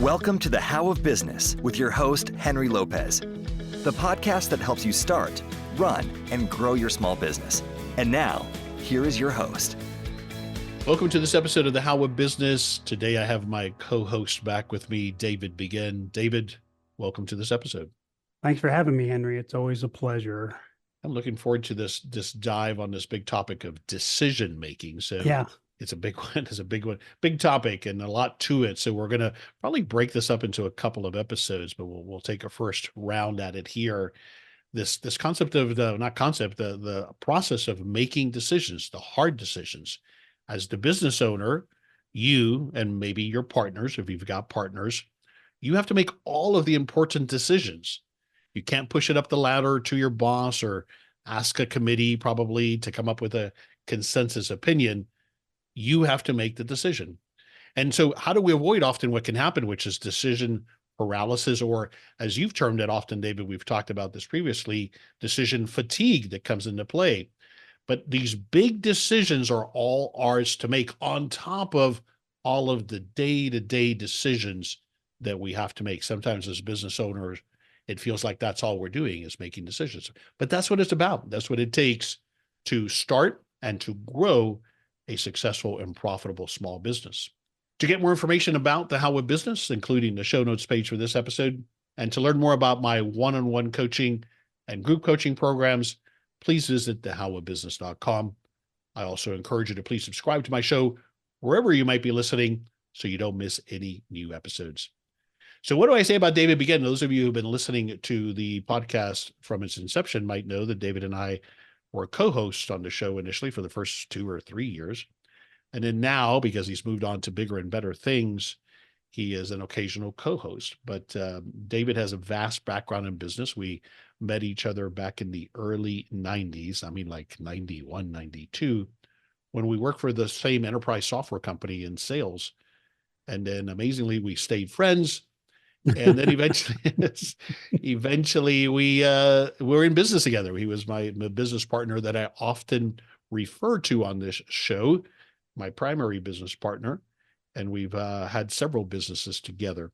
Welcome to the How of Business with your host, Henry Lopez, the podcast that helps you start, run, and grow your small business. And now, here is your host. Welcome to this episode of the How of Business. Today, I have my co-host back with me, David Begin. David, welcome to this episode. Thanks for having me, Henry. It's always a pleasure. I'm looking forward to this dive on this big topic of decision making. So yeah, it's a big one. It's a big one, big topic, and a lot to it. So we're going to probably break this up into a couple of episodes, but we'll take a first round at it here. This concept of the process of making decisions, the hard decisions. As the business owner, you and maybe your partners, if you've got partners, you have to make all of the important decisions. You can't push it up the ladder to your boss or ask a committee probably to come up with a consensus opinion. You have to make the decision. And so how do we avoid often what can happen, which is decision paralysis, or as you've termed it often, David, we've talked about this previously, decision fatigue that comes into play. But these big decisions are all ours to make on top of all of the day-to-day decisions that we have to make. Sometimes as business owners, it feels like that's all we're doing is making decisions. But that's what it's about. That's what it takes to start and to grow a successful and profitable small business. To get more information about the How of Business, including the show notes page for this episode, and to learn more about my one-on-one coaching and group coaching programs, please visit thehowofbusiness.com. I also encourage you to please subscribe to my show wherever you might be listening so you don't miss any new episodes. So what do I say about David Begin? Those of you who've been listening to the podcast from its inception might know that David and I were co-hosts on the show initially for the first 2 or 3 years. And then now, because he's moved on to bigger and better things, he is an occasional co-host. But David has a vast background in business. We met each other back in the early 90s. I mean, like 91, 92, when we worked for the same enterprise software company in sales. And then amazingly, we stayed friends. And then eventually we were in business together. He was my business partner that I often refer to on this show, my primary business partner. And we've had several businesses together.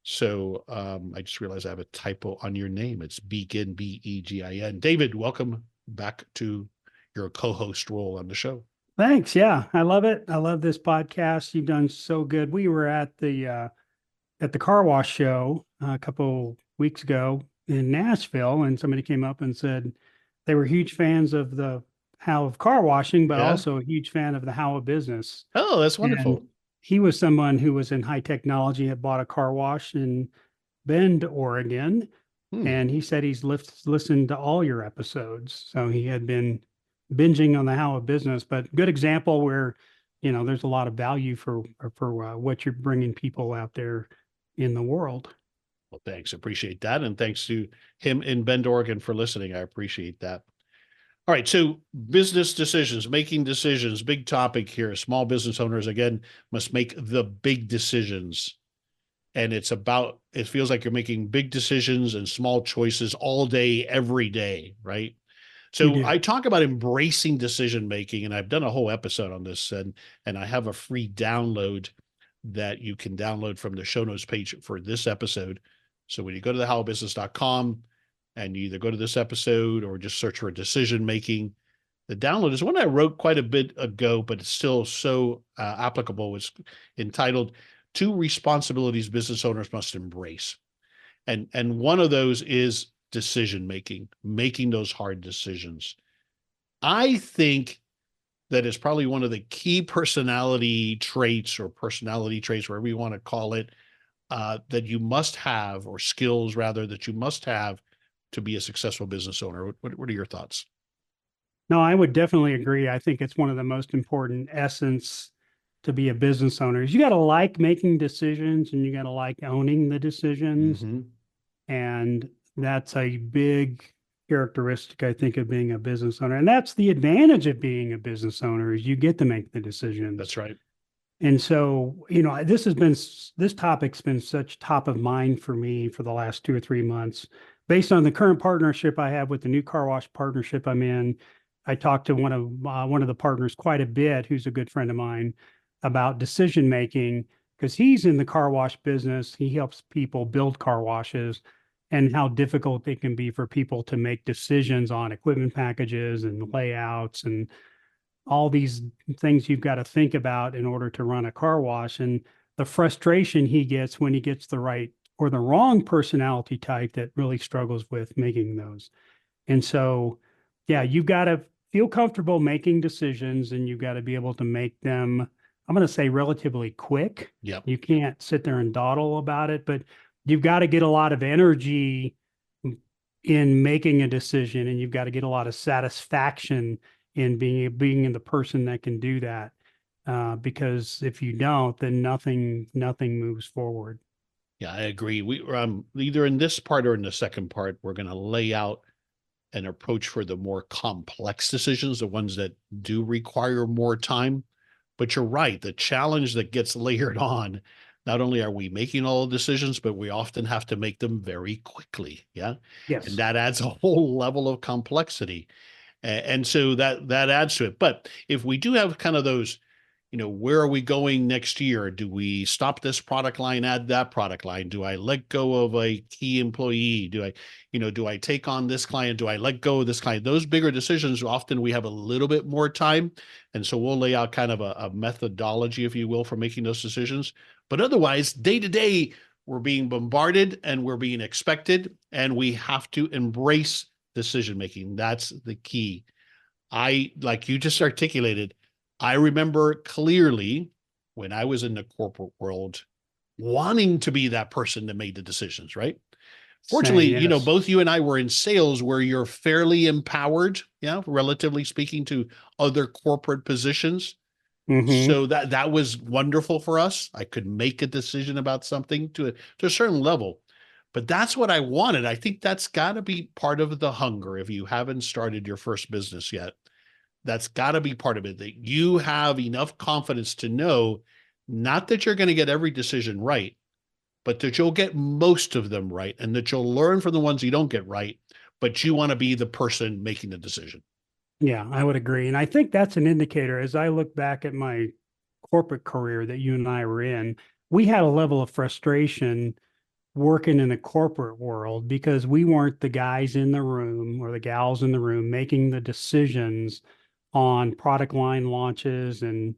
So I just realized I have a typo on your name. It's Begin, B-E-G-I-N. David, welcome back to your co-host role on the show. Thanks. Yeah, I love it. I love this podcast. You've done so good. We were at the car wash show a couple weeks ago in Nashville, and somebody came up and said they were huge fans of the How of car washing, but also a huge fan of the How of Business. Oh, that's wonderful. And he was someone who was in high technology, had bought a car wash in Bend, Oregon. And he said he's listened to all your episodes. So he had been binging on the How of Business, but good example where, there's a lot of value for what you're bringing people out there in the world. Well, thanks. Appreciate that. And thanks to him in Bend, Oregon for listening. I appreciate that. All right. So business decisions, making decisions, big topic here. Small business owners, again, must make the big decisions. And it feels like you're making big decisions and small choices all day, every day, right? So I talk about embracing decision-making, and I've done a whole episode on this, and I have a free download that you can download from the show notes page for this episode. So when you go to thehowofbusiness.com and you either go to this episode or just search for decision-making, the download is one I wrote quite a bit ago, but it's still so applicable. It's entitled 2 Responsibilities Business Owners Must Embrace. And one of those is decision-making, making those hard decisions. I think that is probably one of the key personality traits, whatever you want to call it, that you must have, or skills rather, that you must have to be a successful business owner. What are your thoughts? No, I would definitely agree. I think it's one of the most important essence to be a business owner. You got to like making decisions, and you got to like owning the decisions. Mm-hmm. And that's a big characteristic, I think, of being a business owner. And that's the advantage of being a business owner, is you get to make the decisions. That's right. And so, this topic's been such top of mind for me for the last 2 or 3 months. Based on the current partnership I have with the new car wash partnership I'm in, I talked to one of the partners quite a bit, who's a good friend of mine, about decision making. because he's in the car wash business. He helps people build car washes and how difficult it can be for people to make decisions on equipment packages and layouts and all these things you've got to think about in order to run a car wash, and the frustration he gets when he gets the right or the wrong personality type that really struggles with making those. And so, yeah, you've got to feel comfortable making decisions, and you've got to be able to make them, I'm going to say, relatively quick. Yep. You can't sit there and dawdle about it, but you've got to get a lot of energy in making a decision, and you've got to get a lot of satisfaction in being the person that can do that. Because if you don't, then nothing moves forward. Yeah, I agree. We either in this part or in the second part, we're going to lay out an approach for the more complex decisions, the ones that do require more time. But you're right, the challenge that gets layered on, not only are we making all the decisions, but we often have to make them very quickly. Yeah. Yes. And that adds a whole level of complexity. And so that adds to it. But if we do have kind of those, where are we going next year? Do we stop this product line, add that product line? Do I let go of a key employee? Do I take on this client? Do I let go of this client? Those bigger decisions, often we have a little bit more time. And so we'll lay out kind of a methodology, if you will, for making those decisions. But otherwise, day to day, we're being bombarded and we're being expected, and we have to embrace decision-making. That's the key. Like you just articulated, I remember clearly when I was in the corporate world wanting to be that person that made the decisions, right? Fortunately, yes. Both you and I were in sales where you're fairly empowered, relatively speaking to other corporate positions. Mm-hmm. So that was wonderful for us. I could make a decision about something to a certain level. But that's what I wanted. I think that's got to be part of the hunger. If you haven't started your first business yet, that's got to be part of it, that you have enough confidence to know not that you're going to get every decision right, but that you'll get most of them right, and that you'll learn from the ones you don't get right, but you want to be the person making the decision. Yeah, I would agree. And I think that's an indicator. As I look back at my corporate career that you and I were in, we had a level of frustration working in the corporate world because we weren't the guys in the room or the gals in the room making the decisions on product line launches and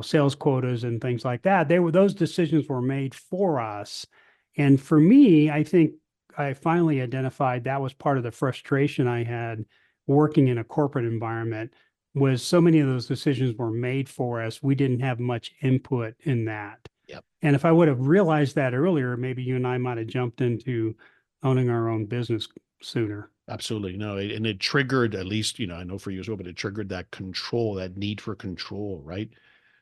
sales quotas and things like that. Those decisions were made for us. And for me, I think I finally identified that was part of the frustration I had working in a corporate environment, was so many of those decisions were made for us. We didn't have much input in that. Yep. And if I would have realized that earlier, maybe you and I might have jumped into owning our own business sooner. Absolutely. No, and it triggered, at least, I know for you as well, but it triggered that control, that need for control, right?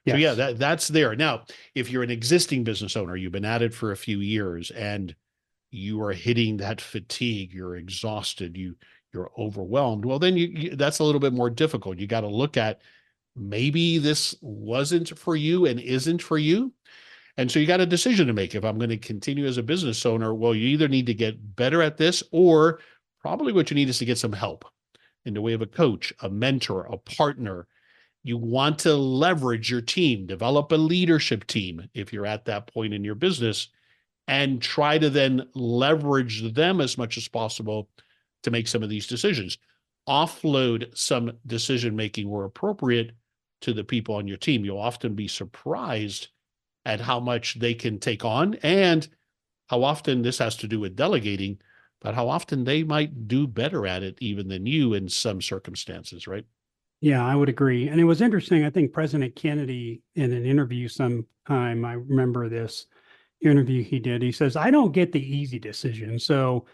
Yes. So yeah, that's there. Now, if you're an existing business owner, you've been at it for a few years and you are hitting that fatigue, you're exhausted, you're overwhelmed. Well, then that's a little bit more difficult. You got to look at, maybe this wasn't for you and isn't for you. And so you got a decision to make. If I'm going to continue as a business owner, well, you either need to get better at this, or probably what you need is to get some help in the way of a coach, a mentor, a partner. You want to leverage your team, develop a leadership team if you're at that point in your business, and try to then leverage them as much as possible to make some of these decisions. Offload some decision-making where appropriate to the people on your team. You'll often be surprised at how much they can take on, and how often this has to do with delegating, but how often they might do better at it even than you in some circumstances, right? Yeah, I would agree. And it was interesting. I think President Kennedy, in an interview sometime, I remember this interview he did, he says, I don't get the easy decision. So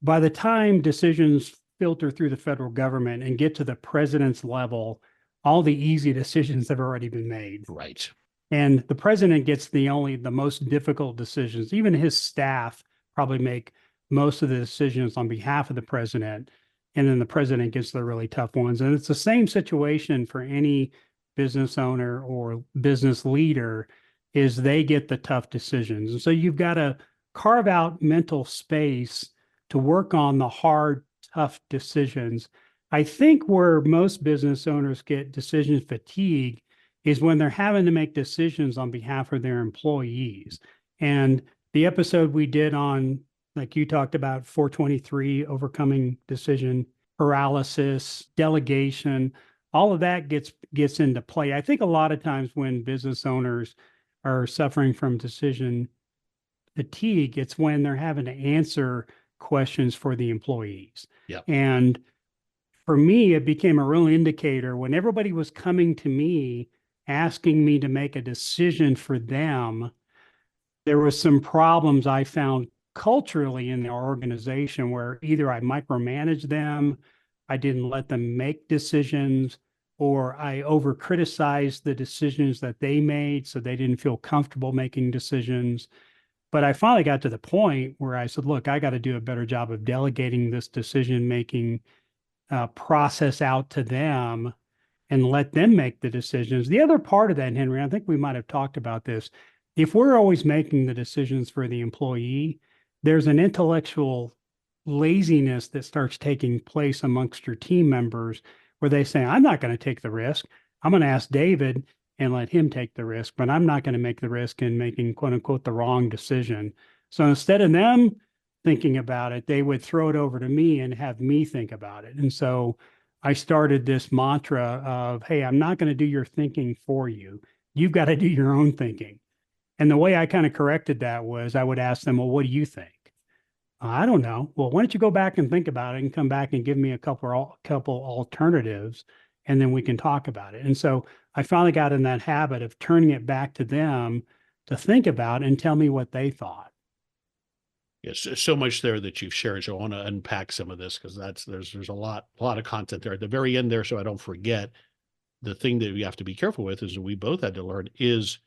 by the time decisions filter through the federal government and get to the president's level, all the easy decisions have already been made. Right. And the president gets the most difficult decisions. Even his staff probably make most of the decisions on behalf of the president. And then the president gets the really tough ones. And it's the same situation for any business owner or business leader, is they get the tough decisions. And so you've got to carve out mental space to work on the hard, tough decisions. I think where most business owners get decision fatigue is when they're having to make decisions on behalf of their employees. And the episode we did on, like you talked about, 423, overcoming decision paralysis, delegation, all of that gets into play. I think a lot of times when business owners are suffering from decision fatigue, it's when they're having to answer questions for the employees. Yeah. And for me, it became a real indicator when everybody was coming to me asking me to make a decision for them. There was some problems I found culturally in the organization where either I micromanaged them, I didn't let them make decisions, or I over criticized the decisions that they made so they didn't feel comfortable making decisions. But I finally got to the point where I said, look, I got to do a better job of delegating this decision-making process out to them and let them make the decisions. The other part of that, Henry, I think we might have talked about this. If we're always making the decisions for the employee, there's an intellectual laziness that starts taking place amongst your team members where they say, I'm not going to take the risk. I'm going to ask David and let him take the risk, but I'm not going to make the risk in making, quote unquote, the wrong decision. So instead of them thinking about it, they would throw it over to me and have me think about it. And so I started this mantra of, hey, I'm not going to do your thinking for you. You've got to do your own thinking. And the way I kind of corrected that was I would ask them, well, what do you think? I don't know. Well, why don't you go back and think about it and come back and give me a couple alternatives, and then we can talk about it. And so I finally got in that habit of turning it back to them to think about and tell me what they thought. Yes, so much there that you've shared. So I want to unpack some of this because there's a lot of content there at the very end there. So I don't forget, the thing that we have to be careful with is, we both had to learn, is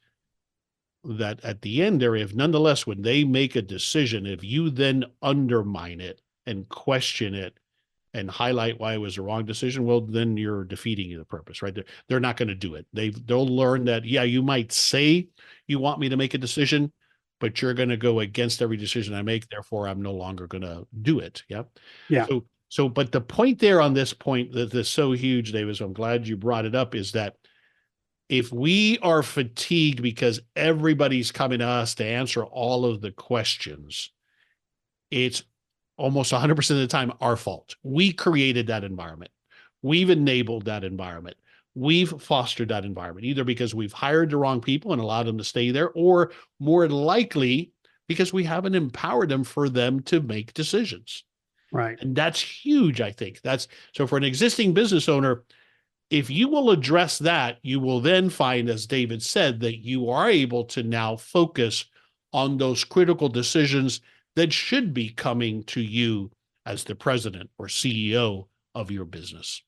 that at the end there, if nonetheless, when they make a decision, if you then undermine it and question it and highlight why it was a wrong decision, well, then you're defeating the purpose, right? They're not going to do it. They'll learn that, yeah, you might say you want me to make a decision, but you're going to go against every decision I make. Therefore, I'm no longer going to do it. Yeah. Yeah. But the point there on this point that is so huge, David, so I'm glad you brought it up, is that if we are fatigued because everybody's coming to us to answer all of the questions, it's almost 100% of the time our fault. We created that environment. We've enabled that environment. We've fostered that environment, either because we've hired the wrong people and allowed them to stay there, or more likely because we haven't empowered them for them to make decisions. Right. And that's huge, I think. So for an existing business owner, if you will address that, you will then find, as David said, that you are able to now focus on those critical decisions that should be coming to you as the president or CEO of your business.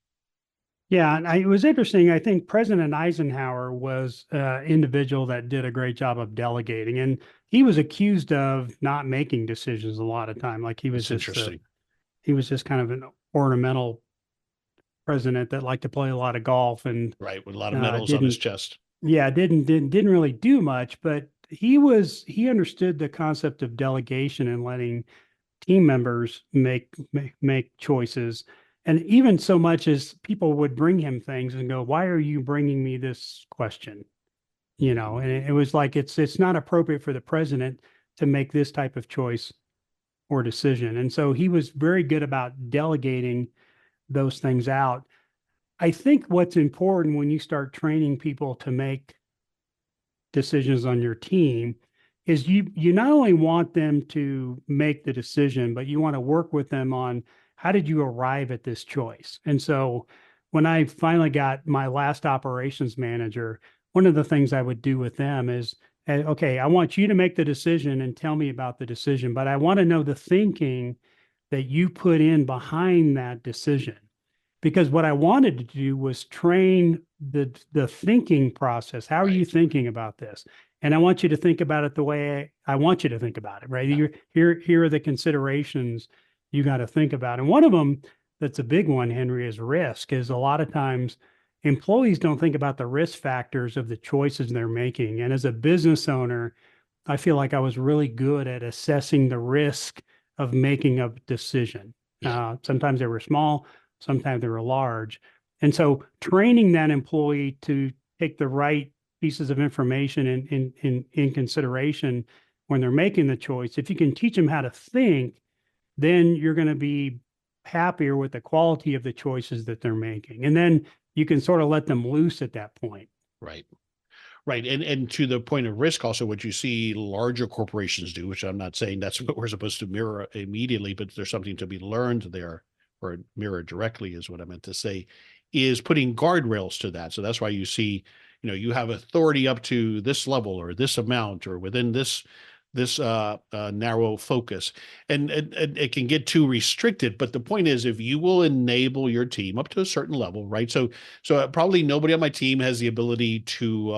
Yeah, and it was interesting. I think President Eisenhower was an individual that did a great job of delegating, and he was accused of not making decisions a lot of time. Like he was he was just kind of an ornamental president that liked to play a lot of golf and right, with a lot of medals on his chest. Yeah, didn't really do much, but he understood the concept of delegation and letting team members make choices. And even so much as people would bring him things and go, why are you bringing me this question? You know, and it was like, it's not appropriate for the president to make this type of choice or decision. And so he was very good about delegating those things out. I think what's important when you start training people to make decisions on your team is you not only want them to make the decision, but you want to work with them on how did you arrive at this choice? And so when I finally got my last operations manager, one of the things I would do with them is, okay, I want you to make the decision and tell me about the decision, but I want to know the thinking that you put in behind that decision. Because what I wanted to do was train the thinking process. How are you thinking about this? And I want you to think about it the way I want you to think about it, right? Yeah. Here are the considerations you got to think about. And one of them that's a big one, Henry, is risk. Is a lot of times employees don't think about the risk factors of the choices they're making. And as a business owner, I feel like I was really good at assessing the risk of making a decision. Yeah. Sometimes they were small, sometimes they were large. And so training that employee to take the right pieces of information in consideration when they're making the choice, if you can teach them how to think, then you're going to be happier with the quality of the choices that they're making. And then you can sort of let them loose at that point. Right. Right. And to the point of risk, also what you see larger corporations do, which I'm not saying that's what we're supposed to mirror immediately, but there's something to be learned there, or mirror directly is what I meant to say, is putting guardrails to that. So that's why you see, you have authority up to this level or this amount or within this narrow focus, and it can get too restricted. But the point is, if you will enable your team up to a certain level, right? So probably nobody on my team has the ability to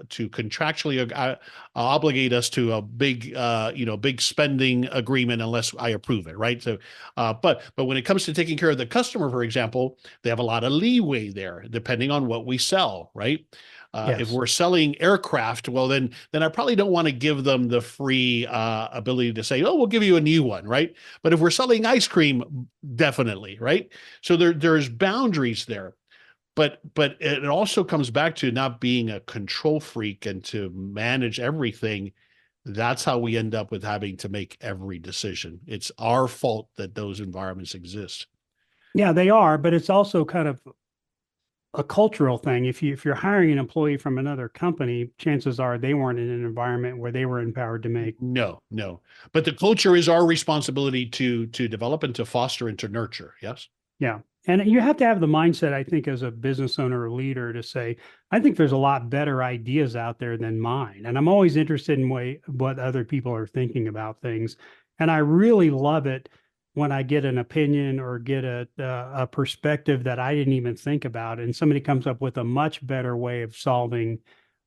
contractually obligate us to a big spending agreement unless I approve it, right? So, but when it comes to taking care of the customer, for example, they have a lot of leeway there depending on what we sell, right? Yes. If we're selling aircraft, well, then I probably don't want to give them the free ability to say, oh, we'll give you a new one, right? But if we're selling ice cream, definitely, right? So there's boundaries there. But it also comes back to not being a control freak and to manage everything. That's how we end up with having to make every decision. It's our fault that those environments exist. Yeah, they are, but it's also kind of a cultural thing. If you're hiring an employee from another company, chances are they weren't in an environment where they were empowered to make. No. But the culture is our responsibility to develop and to foster and to nurture. Yes. Yeah. And you have to have the mindset, I think, as a business owner or leader to say, I think there's a lot better ideas out there than mine. And I'm always interested in what other people are thinking about things. And I really love it when I get an opinion or get a perspective that I didn't even think about, and somebody comes up with a much better way of solving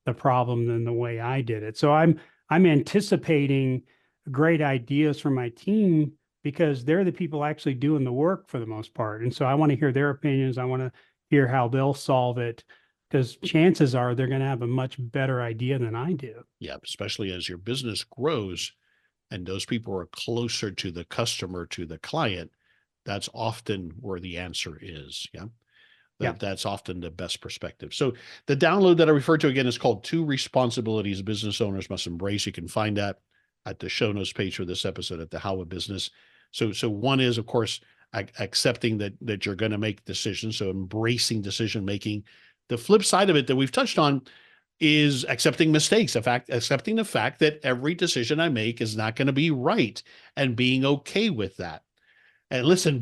the problem than the way I did it. So I'm anticipating great ideas from my team because they're the people actually doing the work for the most part. And so I want to hear their opinions. I want to hear how they'll solve it, because chances are they're going to have a much better idea than I do. Yeah, especially as your business grows and those people are closer to the customer, to the client, that's often where the answer is. Yeah. That's often the best perspective. So the download that I referred to again is called 2 Responsibilities Business Owners Must Embrace. You can find that at the show notes page for this episode at the How of Business. So one is, of course, accepting that you're going to make decisions. So embracing decision making. The flip side of it that we've touched on is accepting mistakes. Accepting the fact that every decision I make is not going to be right, and being okay with that. And listen,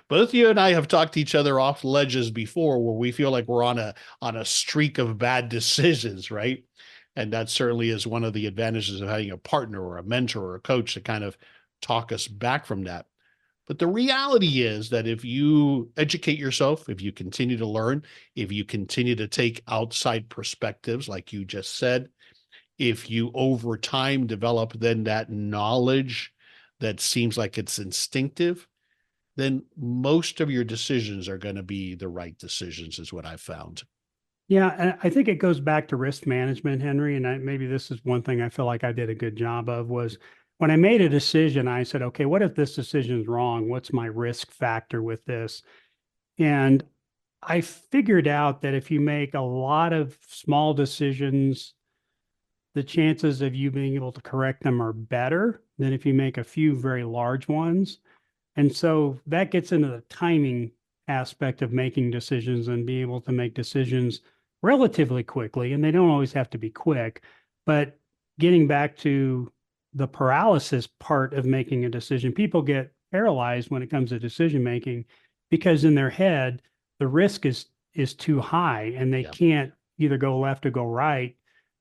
both you and I have talked to each other off ledges before where we feel like we're on a streak of bad decisions, right? And that certainly is one of the advantages of having a partner or a mentor or a coach to kind of talk us back from that. But the reality is that if you educate yourself, if you continue to learn, if you continue to take outside perspectives, like you just said, if you over time develop then that knowledge that seems like it's instinctive, then most of your decisions are going to be the right decisions, is what I've found. Yeah, and I think it goes back to risk management, Henry. And maybe this is one thing I feel like I did a good job of, was when I made a decision, I said, okay, what if this decision is wrong? What's my risk factor with this? And I figured out that if you make a lot of small decisions, the chances of you being able to correct them are better than if you make a few very large ones. And so that gets into the timing aspect of making decisions and being able to make decisions relatively quickly. And they don't always have to be quick, but getting back to the paralysis part of making a decision, people get paralyzed when it comes to decision making because in their head, the risk is too high and they can't either go left or go right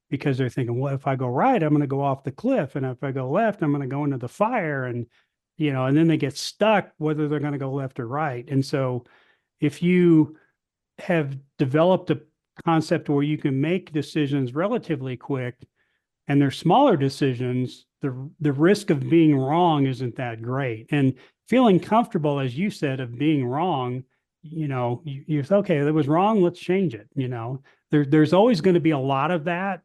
because they're thinking, well, if I go right, I'm going to go off the cliff. And if I go left, I'm going to go into the fire. And and then they get stuck whether they're going to go left or right. And so if you have developed a concept where you can make decisions relatively quick and they're smaller decisions, the risk of being wrong isn't that great. And feeling comfortable, as you said, of being wrong, you're okay, that was wrong, let's change it. There's always going to be a lot of that.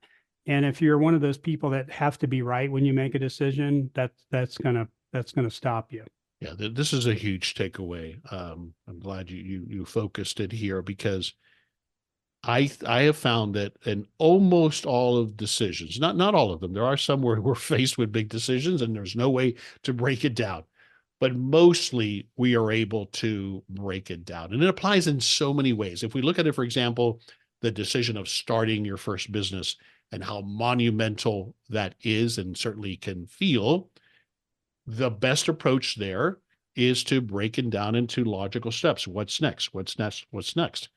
And if you're one of those people that have to be right when you make a decision, that's going to stop you. Yeah, this is a huge takeaway. I'm glad you focused it here, because I have found that in almost all of decisions, not all of them, there are some where we're faced with big decisions and there's no way to break it down. But mostly we are able to break it down. And it applies in so many ways. If we look at it, for example, the decision of starting your first business and how monumental that is and certainly can feel, the best approach there is to break it down into logical steps. What's next? What's next? What's next?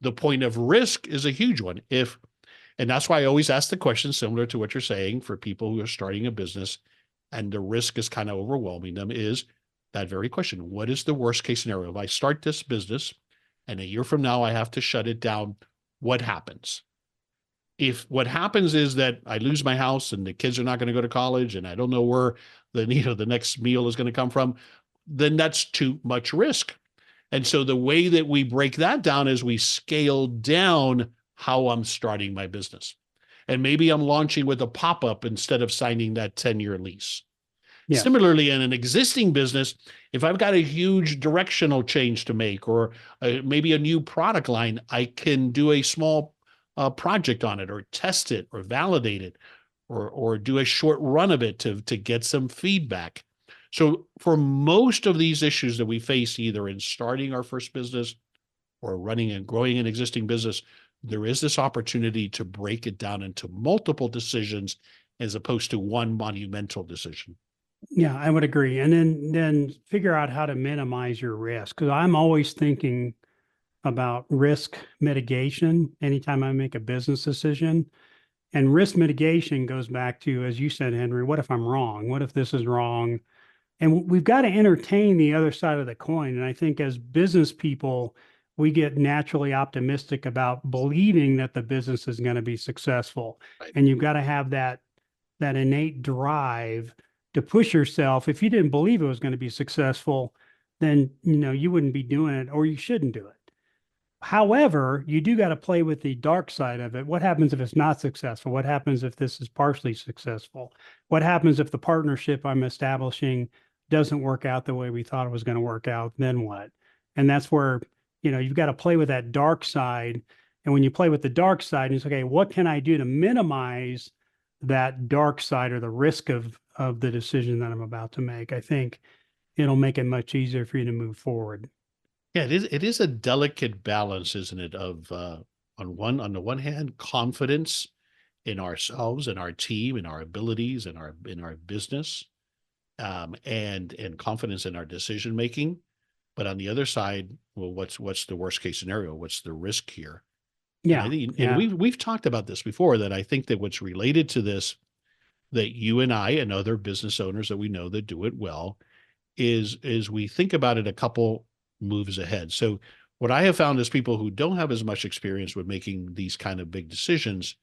The point of risk is a huge one. And that's why I always ask the question similar to what you're saying for people who are starting a business and the risk is kind of overwhelming them, is that very question. What is the worst case scenario? If I start this business and a year from now I have to shut it down, what happens? If what happens is that I lose my house and the kids are not going to go to college and I don't know where the next meal is going to come from, then that's too much risk. And so the way that we break that down is we scale down how I'm starting my business. And maybe I'm launching with a pop-up instead of signing that 10-year lease. Yes. Similarly, in an existing business, if I've got a huge directional change to make or maybe a new product line, I can do a small project on it or test it or validate it or do a short run of it to get some feedback. So for most of these issues that we face, either in starting our first business or running and growing an existing business, there is this opportunity to break it down into multiple decisions as opposed to one monumental decision. Yeah, I would agree. And then figure out how to minimize your risk. Because I'm always thinking about risk mitigation anytime I make a business decision. And risk mitigation goes back to, as you said, Henry, what if I'm wrong? What if this is wrong? And we've got to entertain the other side of the coin. And I think as business people, we get naturally optimistic about believing that the business is going to be successful. Right. And you've got to have that innate drive to push yourself. If you didn't believe it was going to be successful, then you wouldn't be doing it, or you shouldn't do it. However, you do got to play with the dark side of it. What happens if it's not successful? What happens if this is partially successful? What happens if the partnership I'm establishing doesn't work out the way we thought it was going to work out? Then what? And that's where, you've got to play with that dark side. And when you play with the dark side, it's okay, what can I do to minimize that dark side or the risk of the decision that I'm about to make? I think it'll make it much easier for you to move forward. Yeah, it is a delicate balance, isn't it? Of on the one hand, confidence in ourselves and our team and our abilities and in our business, and confidence in our decision making. But on the other side, well, what's the worst case scenario? What's the risk here? Yeah, and we've talked about this before. That I think that what's related to this, that you and I and other business owners that we know that do it well, is we think about it a couple moves ahead. So what I have found is people who don't have as much experience with making these kind of big decisions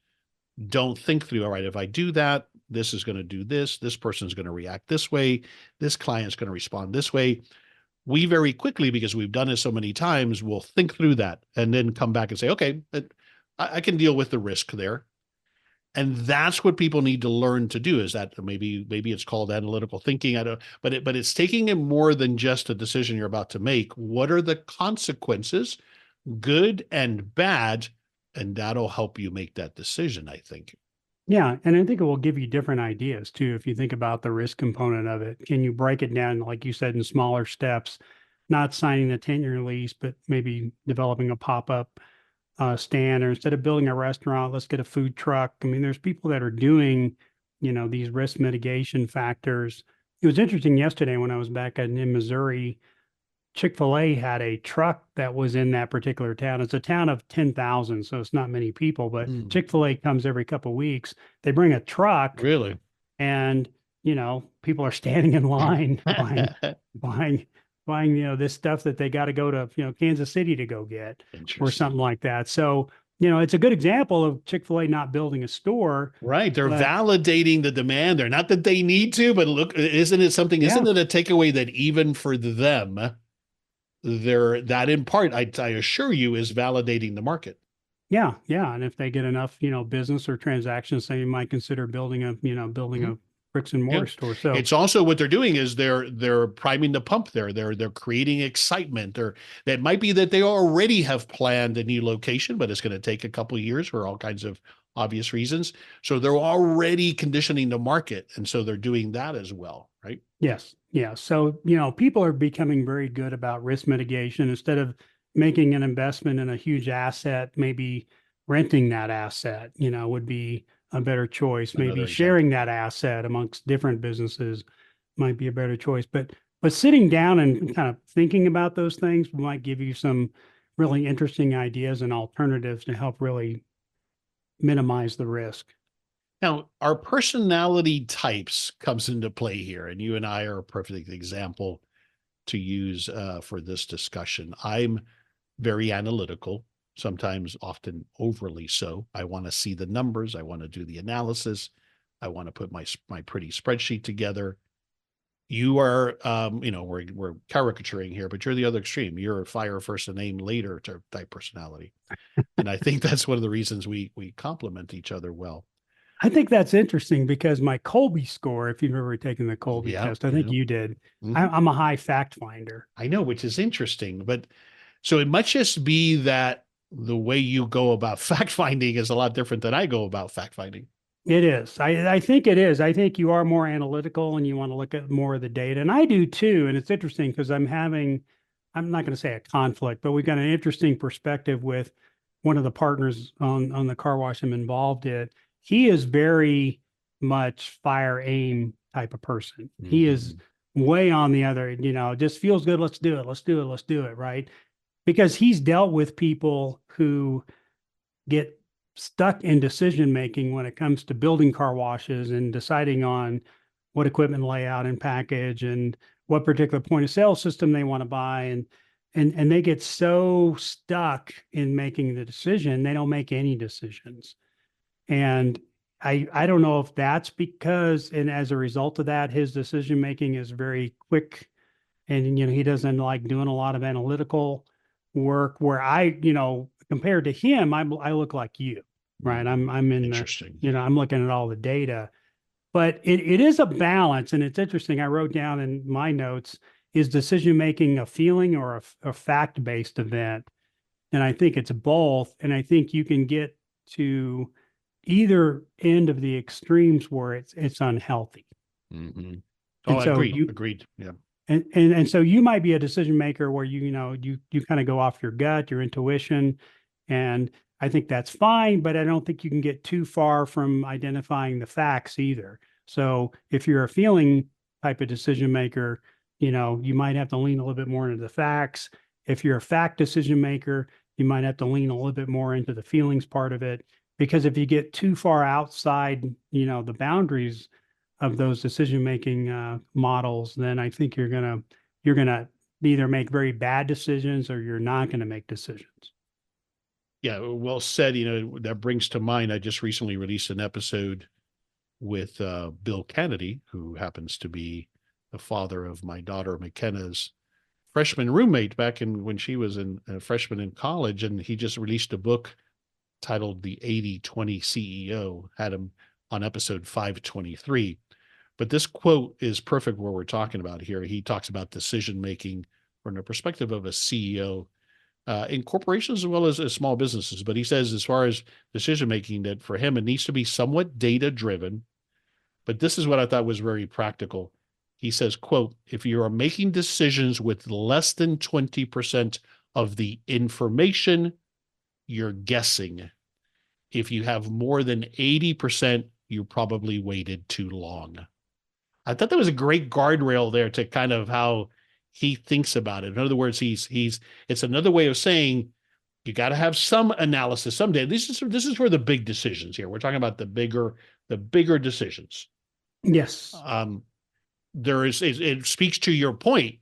don't think through, all right, if I do that, this is going to do this person's going to react this way, this client's going to respond this way. We very quickly, because we've done it so many times, will think through that and then come back and say, okay, I can deal with the risk there. And that's what people need to learn to do, is that maybe it's called analytical thinking. But it's taking it more than just a decision you're about to make. What are the consequences, good and bad? And that'll help you make that decision, I think. Yeah. And I think it will give you different ideas too. If you think about the risk component of it, can you break it down, like you said, in smaller steps, not signing the 10-year lease, but maybe developing a pop-up stand, or instead of building a restaurant, let's get a food truck. I mean, there's people that are doing, these risk mitigation factors. It was interesting yesterday when I was back in Missouri, Chick-fil-A had a truck that was in that particular town. It's a town of 10,000, so it's not many people, but Chick-fil-A comes every couple of weeks. They bring a truck. Really? And, people are standing in line buying, this stuff that they got to go to, Kansas City to go get or something like that. So, it's a good example of Chick-fil-A not building a store. Right. They're validating the demand. They're not that they need to, but look, isn't it a takeaway that even for them, that in part, I assure you, is validating the market. Yeah. Yeah. And if they get enough, business or transactions, they might consider building a bricks and mortar store. So it's also what they're doing is they're priming the pump there. They're creating excitement. Or that might be that they already have planned a new location, but it's going to take a couple of years for all kinds of obvious reasons. So they're already conditioning the market. And so they're doing that as well, right? yes. Yeah. So, people are becoming very good about risk mitigation. Instead of making an investment in a huge asset, maybe renting that asset, would be a better choice. Maybe sharing that asset amongst different businesses might be a better choice. But sitting down and kind of thinking about those things might give you some really interesting ideas and alternatives to help really minimize the risk. Now, our personality types comes into play here, and you and I are a perfect example to use for this discussion. I'm very analytical, sometimes often overly so. I want to see the numbers. I want to do the analysis. I want to put my pretty spreadsheet together. You are, we're caricaturing here, but you're the other extreme. You're a fire first and aim later type personality. And I think that's one of the reasons we complement each other well. I think that's interesting because my Colby score, if you've ever taken the Colby test, I think you did. Mm-hmm. I'm a high fact finder. I know, which is interesting. But so it might just be that the way you go about fact finding is a lot different than I go about fact finding. It is. I think it is. I think you are more analytical and you want to look at more of the data. And I do too. And it's interesting because I'm not going to say a conflict, but we've got an interesting perspective with one of the partners on the car wash I'm involved in. He is very much fire aim type of person. Mm-hmm. He is way on the other, just feels good. Let's do it. Let's do it. Let's do it. Right. Because he's dealt with people who get stuck in decision making when it comes to building car washes and deciding on what equipment layout and package and what particular point of sale system they want to buy. And they get so stuck in making the decision, they don't make any decisions. And I don't know if that's because, and as a result of that, his decision making is very quick, and he doesn't like doing a lot of analytical work. Where compared to him, I look like you, right? I'm in I'm looking at all the data, but it is a balance, and it's interesting. I wrote down in my notes, is decision making a feeling or a fact based event? And I think it's both, and I think you can get to either end of the extremes where it's unhealthy. Mm-hmm. Oh, so agreed. Yeah. And so you might be a decision maker where you kind of go off your gut, your intuition, and I think that's fine, but I don't think you can get too far from identifying the facts either. So if you're a feeling type of decision maker, you might have to lean a little bit more into the facts. If you're a fact decision maker, you might have to lean a little bit more into the feelings part of it. Because if you get too far outside, the boundaries of those decision-making models, then I think you're gonna either make very bad decisions or you're not going to make decisions. Yeah, well said. That brings to mind, I just recently released an episode with Bill Kennedy, who happens to be the father of my daughter McKenna's freshman roommate back when she was a freshman in college, and he just released a book titled The 80-20 CEO, had him on episode 523. But this quote is perfect what we're talking about here. He talks about decision-making from the perspective of a CEO in corporations as well as small businesses. But he says, as far as decision-making, that for him, it needs to be somewhat data-driven. But this is what I thought was very practical. He says, quote, if you are making decisions with less than 20% of the information, you're guessing. If you have more than 80%, you probably waited too long. I thought that was a great guardrail there to kind of how he thinks about it. In other words, it's another way of saying you got to have some analysis someday. This is for the big decisions here. We're talking about the bigger decisions. Yes. It speaks to your point.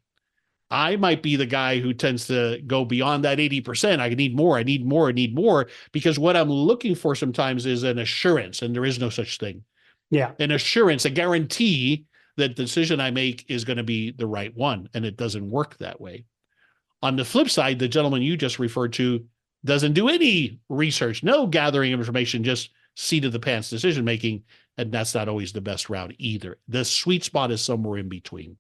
I might be the guy who tends to go beyond that 80%. I need more, because what I'm looking for sometimes is an assurance, and there is no such thing. Yeah. An assurance, a guarantee that the decision I make is going to be the right one, and it doesn't work that way. On the flip side, the gentleman you just referred to doesn't do any research, no gathering of information, just seat of the pants decision making. And that's not always the best route either. The sweet spot is somewhere in between.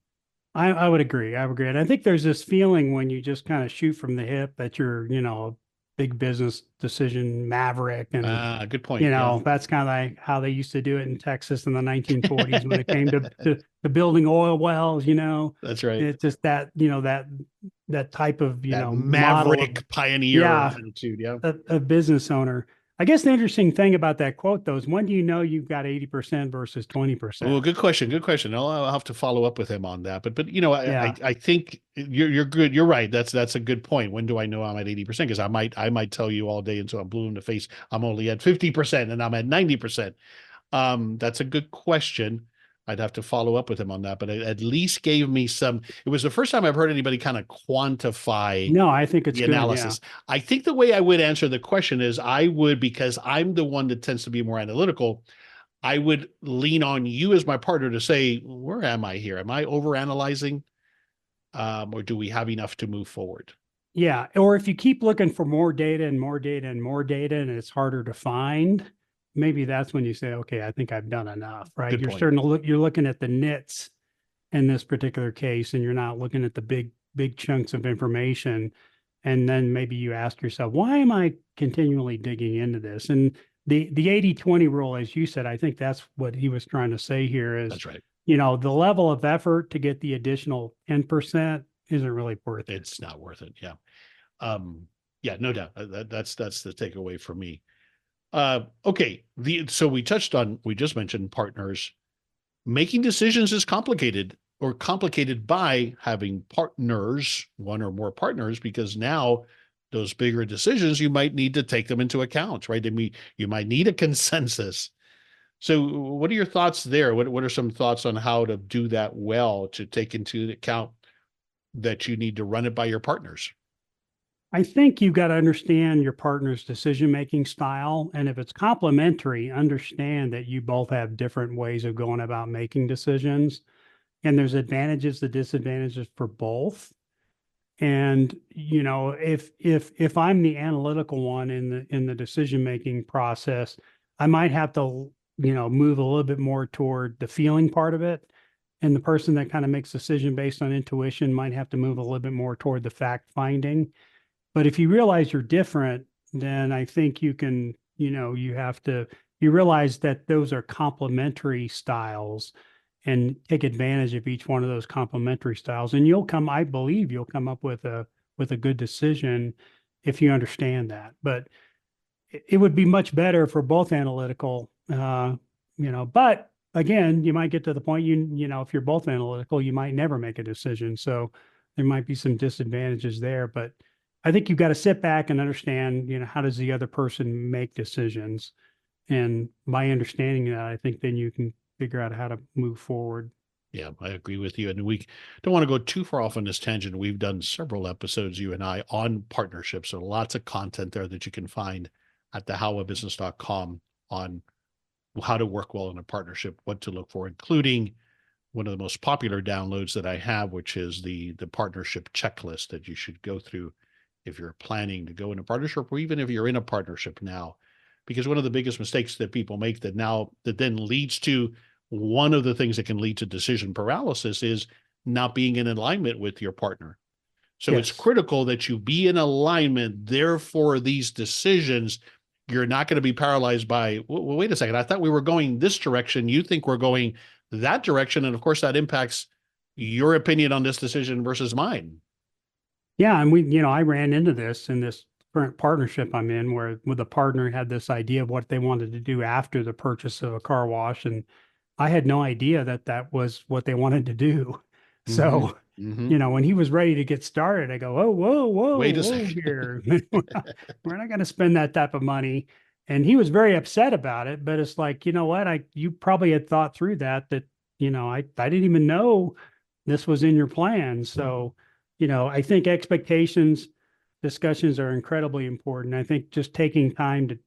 I would agree. I would agree. And I think there's this feeling when you just kind of shoot from the hip that you're, a big business decision maverick. And, good point. Yeah. that's kind of like how they used to do it in Texas in the 1940s when it came to building oil wells, That's right. It's just that, that type of, that maverick pioneer attitude. Yeah. A business owner. I guess the interesting thing about that quote, though, is when do you know you've got 80% versus 20%? Well, good question. Good question. I'll have to follow up with him on that. But I think you're good. You're right. That's a good point. When do I know I'm at 80%? Because I might tell you all day until I'm blue in the face, I'm only at 50% and I'm at 90%. That's a good question. I'd have to follow up with him on that, but it at least gave me it was the first time I've heard anybody kind of quantify I think it's the good, analysis. Yeah. I think the way I would answer the question is because I'm the one that tends to be more analytical, I would lean on you as my partner to say, where am I here? Am I overanalyzing? Or do we have enough to move forward? Yeah. Or if you keep looking for more data and more data and more data, and it's harder to find, maybe that's when you say, okay, I think I've done enough, right? Good You're point. starting to look, you're looking at the nits in this particular case, and you're not looking at the big chunks of information. And then maybe you ask yourself, why am I continually digging into this? And the 80-20 rule, as you said, I think that's what he was trying to say here is, that's right. The level of effort to get the additional 10% isn't really worth it. It's not worth it. Yeah. Yeah, no doubt. That's the takeaway for me. Okay. So we just mentioned partners. Making decisions is complicated by having partners, one or more partners, because now those bigger decisions, you might need to take them into account, right? You might need a consensus. So what are your thoughts there? What are some thoughts on how to do that well, to take into account that you need to run it by your partners? I think you've got to understand your partner's decision-making style. And if it's complementary, understand that you both have different ways of going about making decisions. And there's advantages and disadvantages for both. And, if I'm the analytical one in the decision-making process, I might have to, move a little bit more toward the feeling part of it. And the person that kind of makes decision based on intuition might have to move a little bit more toward the fact finding. But if you realize you're different, then I think you can, you realize that those are complementary styles and take advantage of each one of those complementary styles. And I believe you'll come up with a good decision if you understand that. But it would be much better for both analytical, but again, you might get to the point, if you're both analytical, you might never make a decision. So there might be some disadvantages there, but I think you've got to sit back and understand, how does the other person make decisions? And by understanding that, I think then you can figure out how to move forward. Yeah, I agree with you. And we don't want to go too far off on this tangent. We've done several episodes, you and I, on partnerships. So lots of content there that you can find at thehowofbusiness.com on how to work well in a partnership, what to look for, including one of the most popular downloads that I have, which is the partnership checklist that you should go through if you're planning to go in a partnership, or even if you're in a partnership now. Because one of the biggest mistakes that people make that then leads to one of the things that can lead to decision paralysis is not being in alignment with your partner. So It's critical that you be in alignment. Therefore, these decisions, you're not going to be paralyzed by, well, wait a second, I thought we were going this direction. You think we're going that direction. And of course, that impacts your opinion on this decision versus mine. Yeah. And I ran into this in this current partnership I'm in, where the partner had this idea of what they wanted to do after the purchase of a car wash. And I had no idea that was what they wanted to do. So, when he was ready to get started, I go, whoa, wait a second here. We're not going to spend that type of money. And he was very upset about it, but it's like, you probably had thought through that, I didn't even know this was in your plan. So, I think discussions are incredibly important. I think just taking time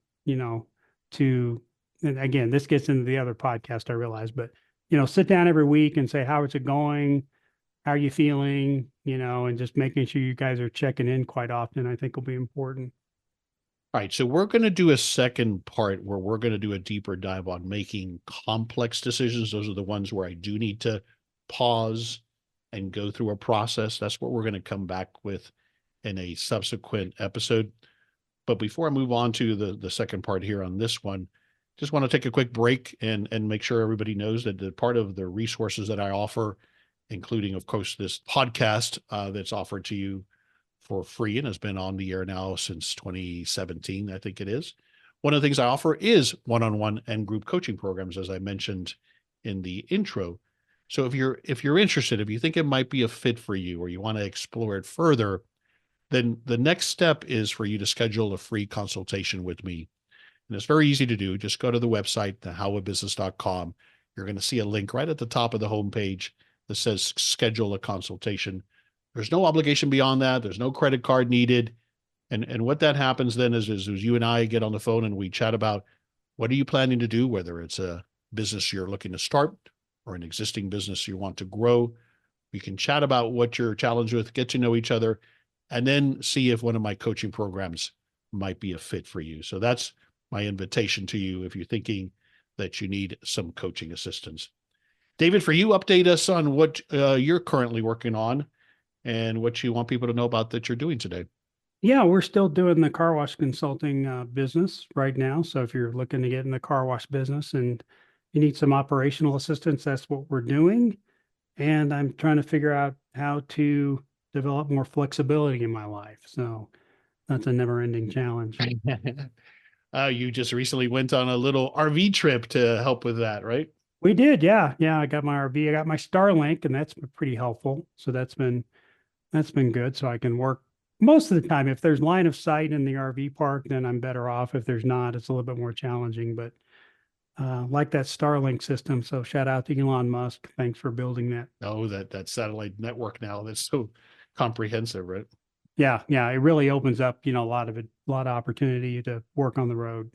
to, and again, this gets into the other podcast, I realize, but, sit down every week and say, how is it going? How are you feeling? And just making sure you guys are checking in quite often, I think will be important. All right, so we're going to do a second part where we're going to do a deeper dive on making complex decisions. Those are the ones where I do need to pause and go through a process. That's what we're going to come back with in a subsequent episode. But before I move on to the second part here on this one, just want to take a quick break and make sure everybody knows that the part of the resources that I offer, including, of course, this podcast that's offered to you for free and has been on the air now since 2017, I think it is. One of the things I offer is one-on-one and group coaching programs, as I mentioned in the intro. So if you're interested, if you think it might be a fit for you or you want to explore it further, then the next step is for you to schedule a free consultation with me. And it's very easy to do. Just go to the website, thehowofbusiness.com. You're going to see a link right at the top of the homepage that says schedule a consultation. There's no obligation beyond that. There's no credit card needed. And what that happens then is you and I get on the phone and we chat about what are you planning to do, whether it's a business you're looking to start or an existing business you want to grow. We can chat about what you're challenged with, get to know each other, and then see if one of my coaching programs might be a fit for you. So that's my invitation to you if you're thinking that you need some coaching assistance. David, for you, update us on what you're currently working on and what you want people to know about that you're doing today. Yeah, we're still doing the car wash consulting business right now. So if you're looking to get in the car wash business and you need some operational assistance, that's what we're doing. And I'm trying to figure out how to develop more flexibility in my life. So that's a never-ending challenge. You just recently went on a little RV trip to help with that, right? We did, yeah. Yeah, I got my RV, I got my Starlink, and that's been pretty helpful. So that's been good. So I can work most of the time. If there's line of sight in the RV park, then I'm better off. If there's not, it's a little bit more challenging. But like that Starlink system. So shout out to Elon Musk. Thanks for building that. Oh, that satellite network now that's so comprehensive, right? Yeah, it really opens up, a lot of opportunity to work on the road.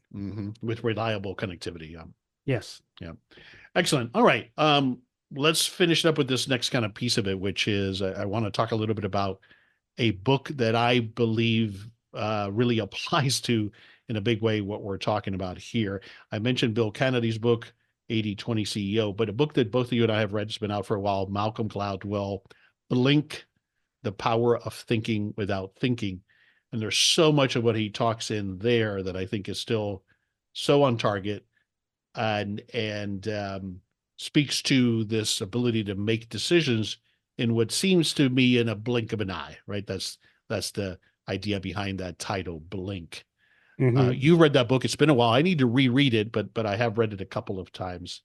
With reliable connectivity. Yeah. Yes. Yeah. Excellent. All right. Let's finish up with this next kind of piece of it, which is I want to talk a little bit about a book that I believe really applies to, in a big way, what we're talking about here. I mentioned Bill Kennedy's book, 80/20 CEO, but a book that both of you and I have read, has been out for a while, Malcolm Gladwell, Blink, The Power of Thinking Without Thinking. And there's so much of what he talks in there that I think is still so on target and speaks to this ability to make decisions in what seems to me in a blink of an eye, right? That's the idea behind that title, Blink. You read that book. It's been a while. I need to reread it, but I have read it a couple of times.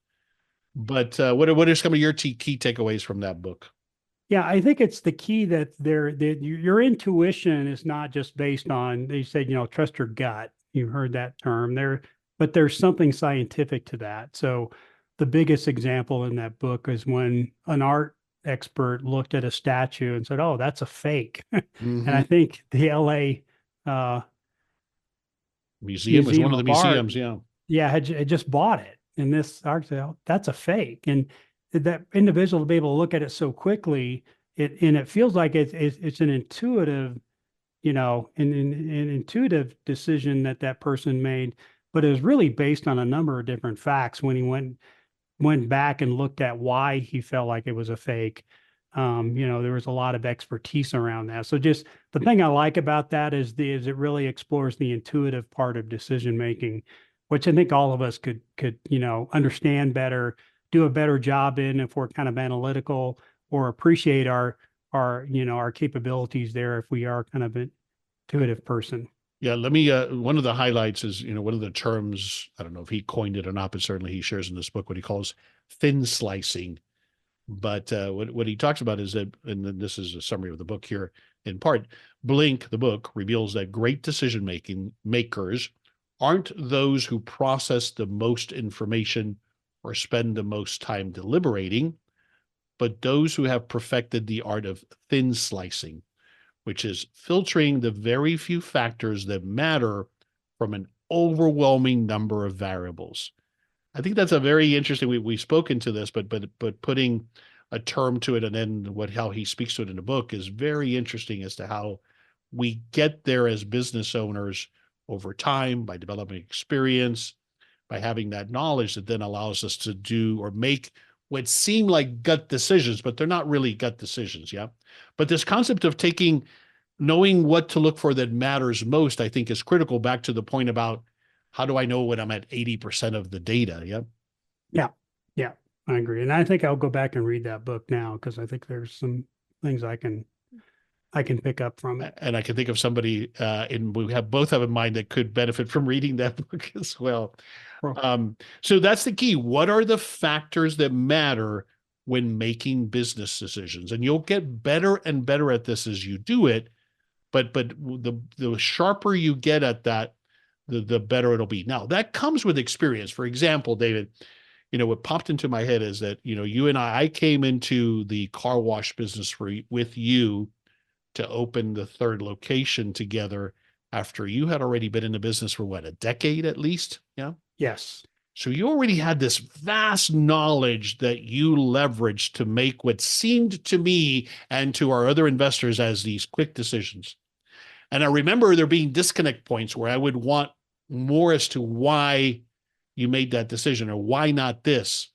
But what are some of your key takeaways from that book? Yeah, I think it's the key that your intuition is not just based on, they said, trust your gut. You've heard that term there, but there's something scientific to that. So the biggest example in that book is when an art expert looked at a statue and said, "Oh, that's a fake." And I think the LA Museum is one of the museums. Had just bought it. And this art said, "Oh, that's a fake." And that individual to be able to look at it so quickly, it feels like it's an intuitive, an intuitive decision that person made, but it was really based on a number of different facts when he went back and looked at why he felt like it was a fake. There was a lot of expertise around that. So just the thing I like about that is it really explores the intuitive part of decision making, which I think all of us could understand better, do a better job in if we're kind of analytical, or appreciate our capabilities there if we are kind of an intuitive person. Yeah, let me, one of the highlights is, one of the terms, I don't know if he coined it or not, but certainly he shares in this book what he calls thin slicing. But what he talks about is that, and then this is a summary of the book here in part, Blink, the book, reveals that great decision makers aren't those who process the most information or spend the most time deliberating, but those who have perfected the art of thin slicing, which is filtering the very few factors that matter from an overwhelming number of variables. I think that's a very interesting, we've spoken to this, but putting a term to it and then how he speaks to it in the book is very interesting as to how we get there as business owners over time, by developing experience, by having that knowledge that then allows us to do or make what seem like gut decisions, but they're not really gut decisions. Yeah. But this concept of knowing what to look for that matters most, I think is critical, back to the point about how do I know when I'm at 80% of the data? Yeah. Yeah. Yeah. I agree. And I think I'll go back and read that book now, because I think there's some things I can pick up from it. And I can think of somebody we both have in mind that could benefit from reading that book as well. So that's the key. What are the factors that matter when making business decisions? And you'll get better and better at this as you do it. But the sharper you get at that, the better it'll be. Now, that comes with experience. For example, David, what popped into my head is that, you and I came into the car wash business with you to open the third location together after you had already been in the business for a decade at least. Yeah. Yes. So you already had this vast knowledge that you leveraged to make what seemed to me and to our other investors as these quick decisions. And I remember there being disconnect points where I would want more as to why you made that decision, or why not this.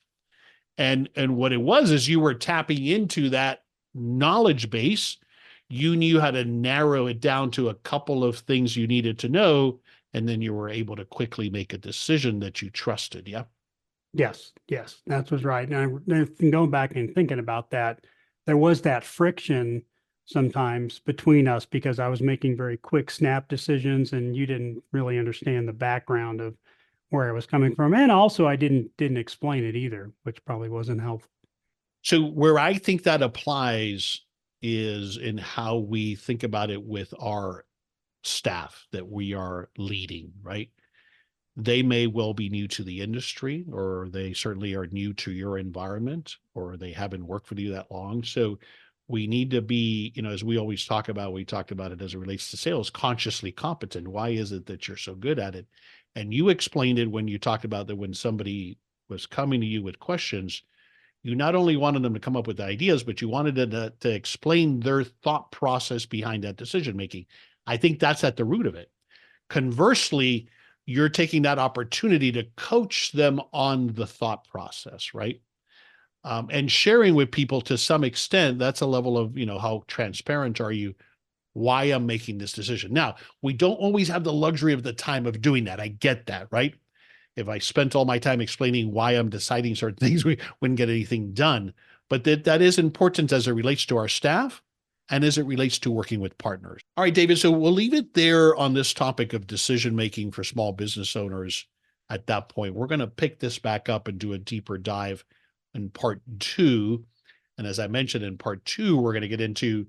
And what it was is you were tapping into that knowledge base. You knew how to narrow it down to a couple of things you needed to know, and then you were able to quickly make a decision that you trusted. Yeah. Yes. Yes. That was right. And going back and thinking about that, there was that friction sometimes between us, because I was making very quick snap decisions and you didn't really understand the background of where I was coming from. And also I didn't explain it either, which probably wasn't helpful. So where I think that applies is in how we think about it with our staff that we are leading, right? They may well be new to the industry, or they certainly are new to your environment, or they haven't worked with you that long. So we need to be, as we always talk about, we talked about it as it relates to sales, consciously competent. Why is it that you're so good at it? And you explained it when you talked about that when somebody was coming to you with questions, you not only wanted them to come up with ideas, but you wanted them to explain their thought process behind that decision making. I think that's at the root of it. Conversely, you're taking that opportunity to coach them on the thought process, right? And sharing with people to some extent, that's a level of, how transparent are you, why I'm making this decision. Now, we don't always have the luxury of the time of doing that. I get that, right? If I spent all my time explaining why I'm deciding certain things, we wouldn't get anything done. But that is important as it relates to our staff and as it relates to working with partners. All right, David, so we'll leave it there on this topic of decision-making for small business owners at that point. We're going to pick this back up and do a deeper dive in part 2. And as I mentioned, in part 2, we're going to get into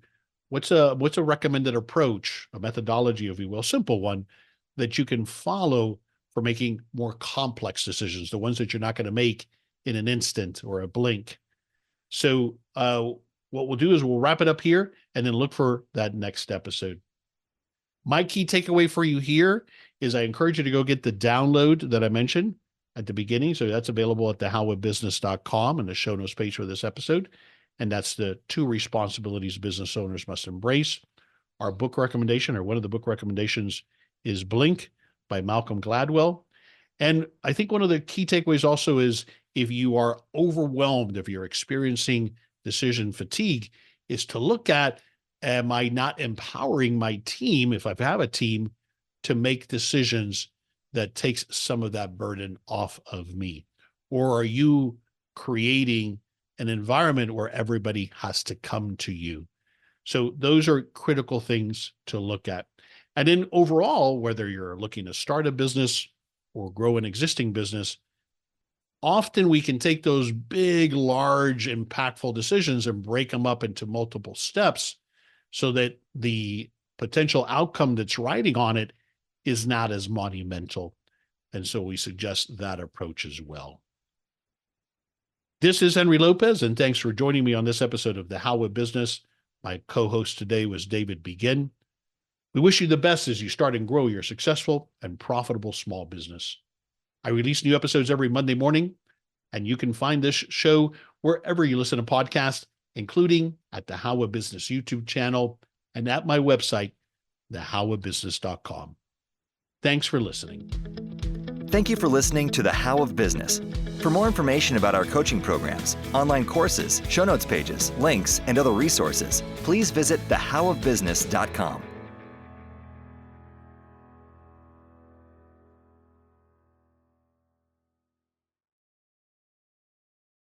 what's a recommended approach, a methodology, if you will, simple one, that you can follow for making more complex decisions, the ones that you're not going to make in an instant or a blink. So what we'll do is we'll wrap it up here and then look for that next episode. My key takeaway for you here is I encourage you to go get the download that I mentioned at the beginning. So that's available at thehowofbusiness.com in the show notes page for this episode. And that's the 2 responsibilities business owners must embrace. Our book recommendation, or one of the book recommendations, is Blink by Malcolm Gladwell. And I think one of the key takeaways also is, if you are overwhelmed, if you're experiencing decision fatigue, is to look at, am I not empowering my team, if I have a team, to make decisions that takes some of that burden off of me? Or are you creating an environment where everybody has to come to you? So those are critical things to look at. And then overall, whether you're looking to start a business or grow an existing business, often we can take those big, large, impactful decisions and break them up into multiple steps so that the potential outcome that's riding on it is not as monumental. And so we suggest that approach as well. This is Henry Lopez, and thanks for joining me on this episode of The How of Business. My co-host today was David Begin. We wish you the best as you start and grow your successful and profitable small business. I release new episodes every Monday morning, and you can find this show wherever you listen to podcasts, including at the How of Business YouTube channel and at my website, thehowofbusiness.com. Thanks for listening. Thank you for listening to The How of Business. For more information about our coaching programs, online courses, show notes pages, links, and other resources, please visit thehowofbusiness.com.